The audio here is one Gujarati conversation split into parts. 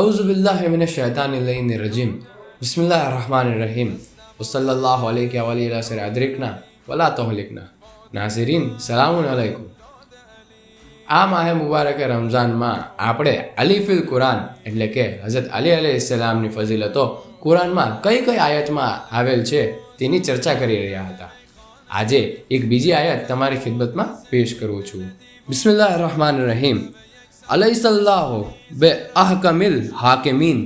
अऊज़ु बिल्लाहि मिनश शैतानिर रजीम बिस्मिल्लाहिर रहमानिर रहीम वसल्लल्लाहु अलैहि व आलिहि वसल्लम अदरिकना वला तहलिकना नाज़रीन सलामुन अलैकुम। આ માહે મુબારક રમઝાનમાં આપણે અલીફિલ કુરાન એટલે કે હઝરત અલી અલૈહિસ્સલામની ફઝીલતો કુરાનમાં કઈ કઈ આયતમાં આવેલ છે તેની ચર્ચા કરી રહ્યા હતા। આજે એક બીજી આયત તમારી ખિદમતમાં પેશ કરું છું। બિસ્મિલ્લાહિર રહમાનિર રહીમ અલૈહિસ્સલાહુ બે અહકમિલ હાકિમીન।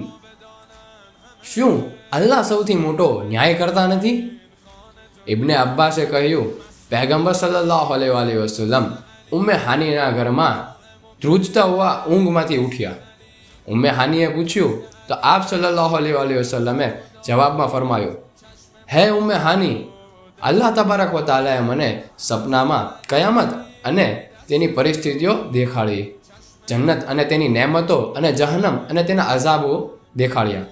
શું અલ્લાહ સૌથી મોટો ન્યાય કરતા નથી? ઇબ્ને અબ્બાસે કહ્યું, પૈગંબર સલ્લલ્લાહુ અલૈહિ વસલ્લમ ઉમ્મે હાનીના ઘરમાં ધ્રુજતા હોવા ઊંઘમાંથી ઉઠ્યા। ઉમ્મે હાનીએ પૂછ્યું તો આપ સલ્લલ્લાહુ અલૈહિ વસલ્લમે જવાબમાં ફરમાયો, હે ઉમ્મે હાની, અલ્લાહ તબારક વ તઆલાએ મને સપનામાં કયામત અને તેની પરિસ્થિતિઓ દેખાડી, જન્નત અને તેની નેમતો અને જહન્નમ અને તેના અઝાબો દેખાડ્યા।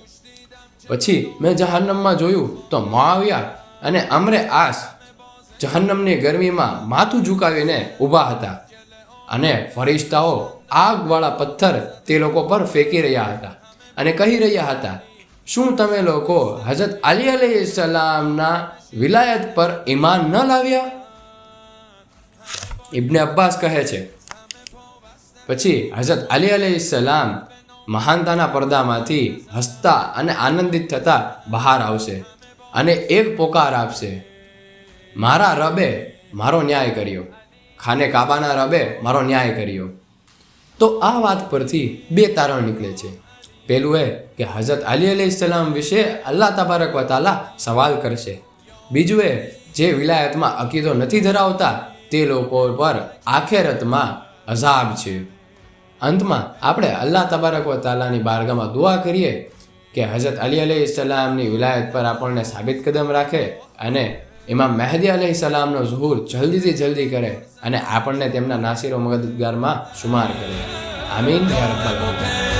પછી મેં જહન્નમમાં જોયું તો મુઆવિયા અને અમરે આસ જહન્નમની ગરમીમાં માથું ઝુકાવીને ઊભા હતા અને ફરિશ્તાઓ આગવાળા પથ્થર તે લોકો પર ફેંકી રહ્યા હતા અને કહી રહ્યા હતા, શું તમે લોકો હઝરત અલી અલૈહિસ્સલામના વિલાયત પર ઈમાન ન લાવ્યા? ઇબ્ને અબ્બાસ કહે છે, પછી હઝરત અલી અલૈહિસ્સલામ મહાનતાના પડદામાંથી હસતા અને આનંદિત થતા બહાર આવશે અને એક પોકાર આપશે, મારા રબે મારો ન્યાય કર્યો, ખાને કાબાના રબે મારો ન્યાય કર્યો। તો આ વાત પરથી બે તારણ નીકળે છે। પહેલું એ કે હઝરત અલી અલૈહિસ્સલામ વિશે અલ્લાહ તબારક વ તઆલા સવાલ કરશે। બીજું એ જે વિલાયતમાં અકીદો નથી ધરાવતા તે લોકો પર આખેરતમાં અઝાબ છે। અંતમાં આપણે અલ્લાહ તબારક વ તઆલાની બારગામાં દુઆ કરીએ કે હઝરત અલી અલૈહિસ્સલામની વિલાયત પર આપણને સાબિત કદમ રાખે અને ઇમામ મહેદી અલૈહિસ્સલામનો ઝુહૂર જલ્દીથી જલ્દી કરે અને આપણને તેમના નાસિરો મદદગારમાં શુમાર કરે। આમીન યા રબ્બલ આલમીન।